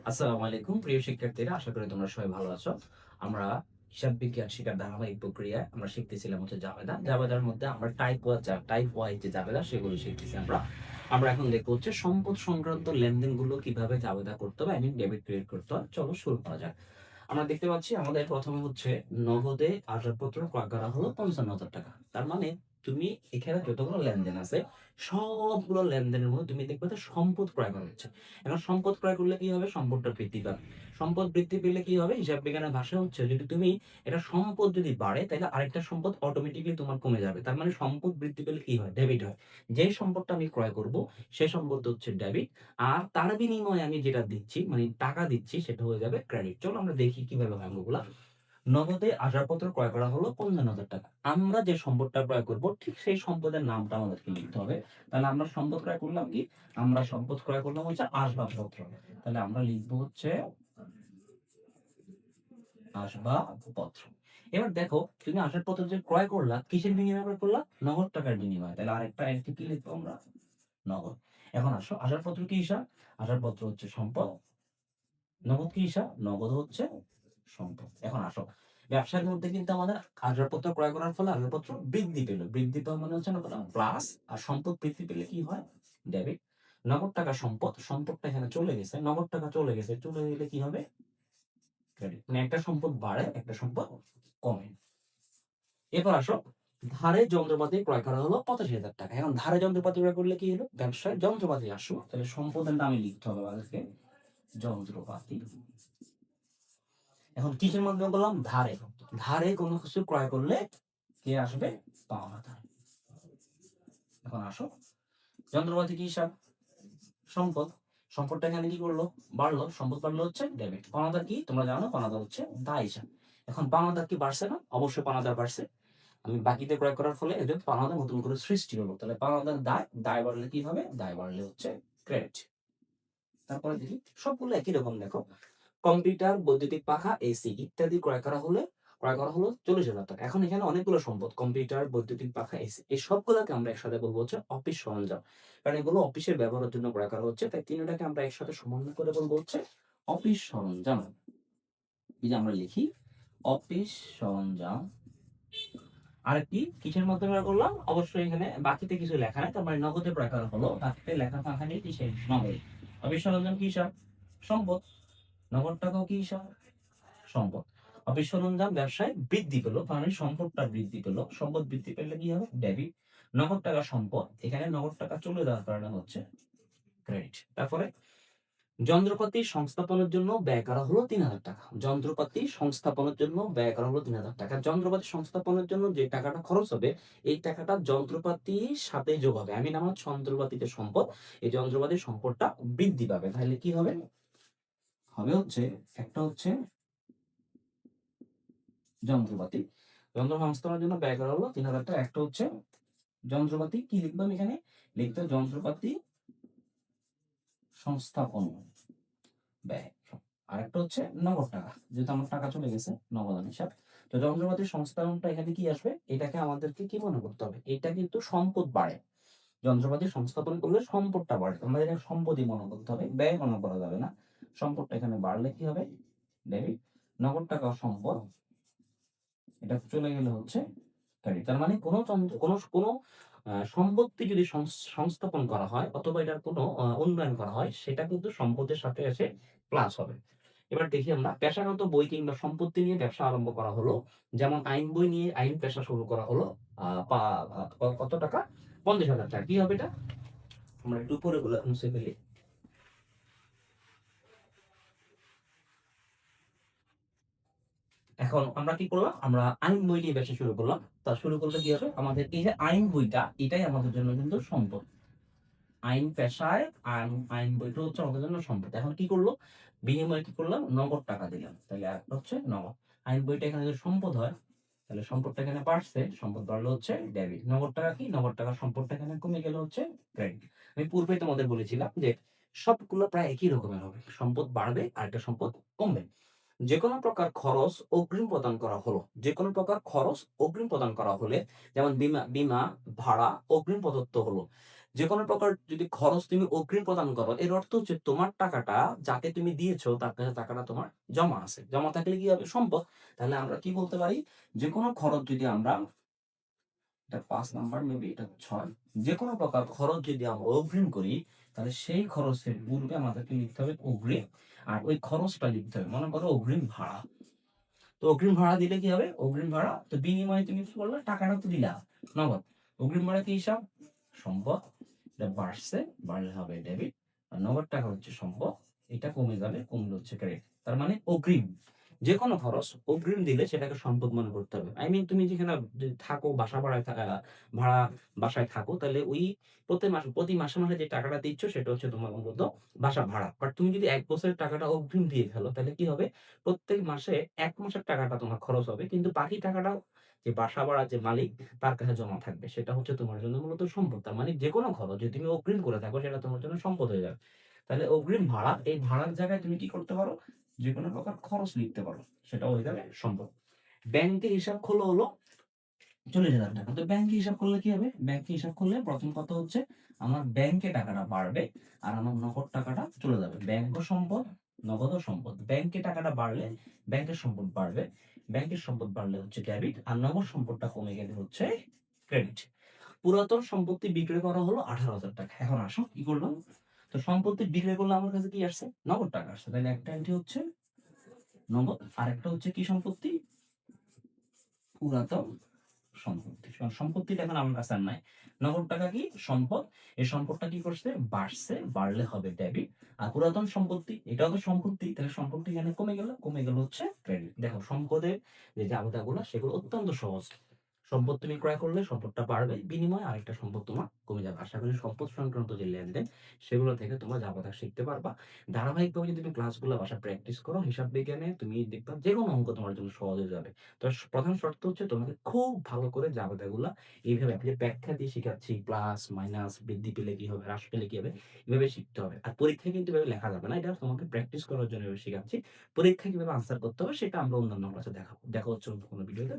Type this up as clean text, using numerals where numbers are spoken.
আসসালামু আলাইকুম প্রিয় শিক্ষার্থীরা, আশা করি তোমরা সবাই ভালো আছো। আমরা হিসাব বিজ্ঞান শেখার ধারাবাহিক প্রক্রিয়ায় আমরা শিখতেছিলাম হচ্ছে জাবেদা। জাবেদার মধ্যে আমরা টাইপ ওয়াই যে জাবেদা সেগুলো শিখতেছি আমরা। আমরা এখন দেখবো হচ্ছে সম্পদ সংক্রান্ত লেনদেনগুলো কিভাবে জাবেদা করতে হবে, ডেবিট ক্রিয়েট করতে হয়। চলো শুরু করা যাক। আমরা দেখতে পাচ্ছি আমাদের প্রথমে হচ্ছে নগদে আসবাবপত্র ক্রয় করা হলো ৫৫,০০০ টাকা। তার মানে তুমি এখানে যতগুলো লেনদেন আছে সবগুলো লেনদেনের মধ্যে তুমি দেখবে যে সম্পদ ক্রয় করা হচ্ছে। এখন সম্পদ ক্রয় করলে কি হবে? সম্পদটা বৃদ্ধি পাবে। সম্পদ বৃদ্ধি পেলে কি হবে? হিসাব বিজ্ঞানের ভাষা হচ্ছে যদি তুমি এটা সম্পদ যদি বাড়ে তাহলে আরেকটা সম্পদ অটোমেটিক্যালি তোমার কমে যাবে। তার মানে সম্পদ বৃদ্ধি পেলে কি হয়? ডেবিট হয়। যে সম্পদটা আমি ক্রয় করব সে সম্পদ হচ্ছে ডেবিট। আর তার বিনিময়ে আমি যেটা দিচ্ছি মানে টাকা দিচ্ছি সেটা হয়ে যাবে ক্রেডিট। চলো আমরা দেখি কিভাবে হয় অঙ্কগুলা। নগদে আসবাবপত্র ক্রয় করা হলো ৫৫,০০০ টাকা। আমরা যে সম্পদটা ক্রয় করব ঠিক সেই সম্পদের নামটা আমাদেরকে লিখতে হবে। তাহলে আমরা সম্পদ ক্রয় করলাম কি? আমরা সম্পদ ক্রয় করলাম হচ্ছে আসবাবপত্র। তাহলে আমরা লিখব হচ্ছে আসবাবপত্র। এবার দেখো তুমি আসবাবপত্র যে ক্রয় করলা কিসের বিনিময়ে ক্রয় করলা? নগদ টাকার বিনিময়ে। তাহলে আরেকটা কি লিখবো আমরা? নগদ। এখন আসো আসবাবপত্র কি হিসাব? আসবাবপত্র হচ্ছে সম্পদ। নগদ কি হিসাব? নগদ হচ্ছে সম্পদ। এখন আসো ব্যবসার মধ্যে কিন্তু আমাদের আসবাবপত্র ক্রয় করার ফলে আসবাবপত্র বৃদ্ধি পেল। বৃদ্ধি পাওয়া মানে হচ্ছে না প্লাস, আর সম্পদ বৃদ্ধি পেলে কি হয়? ডেবিট। নগদ টাকা সম্পদ, সম্পদটা এখানে চলে গেছে। নগদ টাকা চলে গেছে। চলে গেলে কি হবে? ক্রেডিট। মানে একটা সম্পদ বাড়ে, একটা সম্পদ কমে। এরপর আসো ধারে যন্ত্রপাতি ক্রয় করা হলো ৮৫,০০০ টাকা। এখন ধারে যন্ত্রপাতি ক্রয় করলে কি হলো? ব্যবসায় যন্ত্রপাতি আসলো। তাহলে সম্পদের নামে লিখতে হবে আমাদেরকে যন্ত্রপাতি। এখন কিসের মাধ্যমে বললাম? ধারে। ধারে কোনো কিছু ক্রয় করলে কে আসবে? পাওনাদার। এখন আসো যন্ত্রপাতি কি হিসাব? সম্পদ। সম্পদটা এখানে কি করলো? বাড়লো। সম্পদ বাড়লো হচ্ছে ডেবিট। পাওনাদার কি? তোমরা জানো পাওনাদার হচ্ছে দায় হিসাব। এখন পাওনাদার কি বাড়ছে না? অবশ্যই পাওনাদার বাড়ছে। আমি বাকিতে ক্রয় করার ফলে একজন পাওনাদার নতুন করে সৃষ্টি হলো। তাহলে পাওনাদার দায়, দায় বাড়লে কি হবে? দায় বাড়লে হচ্ছে ক্রেডিট। তারপরে দেখি সবগুলো একই রকম দেখো। কম্পিউটার, বৈদ্যুতিক পাখা, এসি ইত্যাদি ক্রয় করা হলো ৪০,০০০ টাকা। এখন এখানে অনেকগুলো সম্পদ কম্পিউটার, বৈদ্যুতিক পাখা, এসি এই সবগুলোকে আমরা একসাথে বলবো হচ্ছে অফিস সরঞ্জাম। কারণ এগুলো অফিসের ব্যবহারের জন্য ক্রয় করা হচ্ছে। তাই তিনটাকে আমরা একসাথে সমন্বয় করে বলবো হচ্ছে অফিস সরঞ্জাম। এই যে আমরা লিখি অফিস সরঞ্জাম। আরেকটি কিসের মাধ্যমে ক্রয় করলাম? অবশ্যই এখানে বাকিতে কিছু লেখা নাই, তার মানে নগদে ক্রয় করা হলো। বাকিতে লেখা ফাঁকা নেই, কিসের? নগদ। অফিস সরঞ্জাম কি হিসাব? সম্পদ। নগদ টাকাও কি হিসাব? সম্পদ। অফিস সরঞ্জাম ব্যবসায় বৃদ্ধি পেল, তার মানে সম্পদটা বৃদ্ধি পেল। সম্পদ বৃদ্ধি পেলে কি হবে? ডেবিট। নগদ টাকা সম্পদ, এখানে নগদ টাকা চলে যাওয়ার কারণে হচ্ছে ক্রেডিট। তারপরে যন্ত্রপাতি সংস্থাপনের জন্য ব্যয় করা হলো ৩,০০০ টাকা। যন্ত্রপাতি সংস্থাপনের জন্য ব্যয় করা হলো ৩,০০০ টাকা। যন্ত্রপাতি সংস্থাপনের জন্য যে টাকাটা খরচ হবে এই টাকাটা যন্ত্রপাতির সাথে যোগ হবে। আমি নাম হচ্ছে যন্ত্রপাতিতে সম্পদ। এই যন্ত্রপাতির সম্পদটা বৃদ্ধি পাবে। তাহলে কি হবে? হবে হচ্ছে একটা হচ্ছে যন্ত্রপাতি। যন্ত্র সংস্থানের জন্য ব্যয় করা হলো ৩,০০০ টাকা। একটা হচ্ছে যন্ত্রপাতি কি লিখবো আমি এখানে? লিখতে হবে যন্ত্রপাতি সংস্থাপন ব্যয়। আরেকটা হচ্ছে নগদ টাকা। যেহেতু আমার টাকা চলে গেছে নগদান হিসাব। তো যন্ত্রপাতির সংস্থাপনটা এখানে কি আসবে? এটাকে আমাদেরকে কি মনে করতে হবে? এটা কিন্তু সম্পদ বাড়ে। যন্ত্রপাতি সংস্থাপন করলে সম্পদটা বাড়ে। আমাদের এখানে সম্পদই মনে করতে হবে, ব্যয় মনে করা যাবে না। সম্পদটা এখানে বাড়লে কি হবে? ডেবিট। নগদ টাকা সম্পদ, এটা চলে গেলে হচ্ছে ক্রেডিট। তার মানে কোনো সম্পত্তি যদি সংস্থাপন করা হয় অথবা এটার কোনো উন্নয়ন করা হয় সেটা কিন্তু সম্পদের সাথে এসে প্লাস হবে। এবার দেখি আমরা পেশাগত বই কিংবা সম্পত্তি নিয়ে ব্যবসা আরম্ভ করা হলো। যেমন আইন বই নিয়ে আইন পেশা শুরু করা হলো। আ পা আ কত টাকা? ৫০,০০০ টাকা। কি হবে এটা? আমরা একটু উপরে গুলা মুছে ফেলি। এখন আমরা কি করলাম? আমরা আইন বই নিয়ে ব্যবসা শুরু করলাম। তা শুরু করলে কি হবে? আমাদের এই যে আইন বইটা এটাই আমাদের জন্য কিন্তু সম্পদ। আইন পেশায় আইন বইটা হচ্ছে আমাদের জন্য সম্পদ। এখন কি করলো? বিনিময়ে কি করলাম? নগদ টাকা দিলাম। তাহলে একটা হচ্ছে নগদ। আইন বইটা এখানে যদি সম্পদ হয়, তাহলে সম্পদটা এখানে বাড়ছে। সম্পদ বাড়লে হচ্ছে ডেবিট। নগদ টাকা কি? নগদ টাকার সম্পদটা এখানে কমে গেলে হচ্ছে ক্রেডিট। আমি পূর্বেই তোমাদের বলেছিলাম যে সবগুলো প্রায় একই রকমের হবে। সম্পদ বাড়বে আর একটা সম্পদ কমবে। যেকোনো প্রকার খরচ অগ্রিম প্রদান করা হলো। যেকোনো প্রকার খরচ অগ্রিম প্রদান করা হলে যেমন বীমা ভাড়া অগ্রিম প্রদত্ত হলো। যেকোনো প্রকার যদি খরচ তুমি অগ্রিম প্রদান করো, এর অর্থ হচ্ছে তোমার টাকাটা যাকে তুমি দিয়েছো তার কাছে টাকাটা তোমার জমা আছে। জমা থাকলে কি হবে? সম্পদ। তাহলে আমরা কি বলতে পারি? যেকোনো খরচ যদি আমরা, এটা ৫ নাম্বার মেবি এটা ৬। যেকোনো প্রকার খরচ যদি আমরা অগ্রিম করি, তাহলে সেই খরচের পূর্বে আমাদেরকে লিখতে হবে অগ্রিম। আর ওই খরচটা লিখতে হবে। মনে করো অগ্রিম ভাড়া। তো অগ্রিম ভাড়া দিলে কি হবে? অগ্রিম ভাড়া তো বিনিময়ে তুমি কি করলে? টাকাটা তো দিলা নগদ। অগ্রিম ভাড়া কি হিসাব? সম্পদ। এটা বাড়ছে, বাড়লে হবে ডেবিট। আর নগদ টাকা হচ্ছে সম্পদ। এটা কমে যাবে, কমলে হচ্ছে ক্রেডিট। তার মানে অগ্রিম। যেকোনো খরচ অগ্রিম দিলে সেটাকে সম্পদ মনে করতে হবে। আই মিন তুমি যেখানে যদি থাকো, বাসা ভাড়ায় ভাড়া বাসায় থাকো, তাহলে ওই প্রতি মাসে, মাসে যে টাকাটা দিচ্ছ সেটা হচ্ছে তোমার মূলত বাসা ভাড়া। বাট তুমি যদি ১ বছরের টাকাটা অগ্রিম দিয়ে ফেলো, তাহলে কি হবে? প্রত্যেক মাসে ১ মাসের টাকাটা তোমার খরচ হবে। কিন্তু বাকি টাকাটা যে বাসা ভাড়ার যে মালিক তার কাছে জমা থাকবে। সেটা হচ্ছে তোমার জন্য মূলত সম্পদ। তার মানে যেকোনো খরচ যদি তুমি অগ্রিম করে থাকো সেটা তোমার জন্য সম্পদ হয়ে যাবে। তাহলে অগ্রিম ভাড়া, এই ভাড়ার জায়গায় তুমি কি করতে পারো? যেকোনো প্রকার খরচ লিখতে পারো। সেটা হয়ে যাবে সম্পদ। ব্যাংকে হিসাব খোলো হলো ৳৪০,০০০। তো ব্যাংকে হিসাব করলে কি হবে? ব্যাংকে হিসাব করলে প্রথম কথা হচ্ছে আমার ব্যাংকে টাকাটা বাড়বে আর আমার নগদ টাকাটা চলে যাবে। ব্যাংকও সম্পদ, নগদও সম্পদ। ব্যাংকে টাকাটা বাড়লে ব্যাংকের সম্পদ বাড়বে। ব্যাংকের সম্পদ বাড়লে হচ্ছে ডেবিট আর নগদ সম্পদটা কমে গেলে হচ্ছে ক্রেডিট। পুরাতন সম্পত্তি বিক্রয় করা হলো ৳১৮,০০০। এখন আসো কি করলাম? তো সম্পত্তি বিক্রয় করলে আমার কাছে কি আসছে? নগদ টাকা আসছে। তাহলে একটা এন্ট্রি হচ্ছে নগদ, আরেকটা হচ্ছে কি সম্পত্তি? পুরাতন সম্পত্তি। সম্পত্তিটা এখন আমার কাছে আর নাই। নগদ টাকা কি? সম্পদ। এই সম্পদটা কি করছে? বাড়ছে, বাড়লে হবে ডেবিট। আর পুরাতন সম্পত্তি, এটাও তো সম্পত্তি। তাহলে সম্পত্তি এখানে কমে গেল, কমে গেল হচ্ছে ক্রেডিট। দেখো সম্পদের যে জাবেদাগুলো সেগুলো অত্যন্ত সহজ। সম্পদ তুমি ক্রয় করলে সম্পদটা বাড়বে, বিনিময়ে আরেকটা সম্পদ তোমার কমে যাবে। আশা করি সম্পদ সংক্রান্ত যে লেনদেন সেগুলো থেকে তোমরা জাবেদা শিখতে পারবা। ধারাবাহিকভাবে যদি তুমি ক্লাসগুলো বাসায় প্র্যাকটিস করো, হিসাব বিজ্ঞানে তুমি দেখবা যেকোনো অঙ্ক তোমার জন্য সহজ হয়ে যাবে। তো প্রধান শর্ত হচ্ছে তোমাকে খুব ভালো করে জাবেদাগুলা এইভাবে আমি যে ব্যাখ্যা দিয়ে শিখাচ্ছি, প্লাস মাইনাস বৃদ্ধি পেলে কি হবে, হ্রাস পেলে কি হবে, এভাবে শিখতে হবে। আর পরীক্ষায় কিন্তু এভাবে লেখা যাবে না। এটা তোমাকে প্র্যাকটিস করার জন্য এভাবে শিখাচ্ছি। পরীক্ষায় কিভাবে আনসার করতে হবে সেটা আমরা অন্যান্য ক্লাসে দেখাবো। দেখা হচ্ছে অন্য কোনো ভিডিওতে।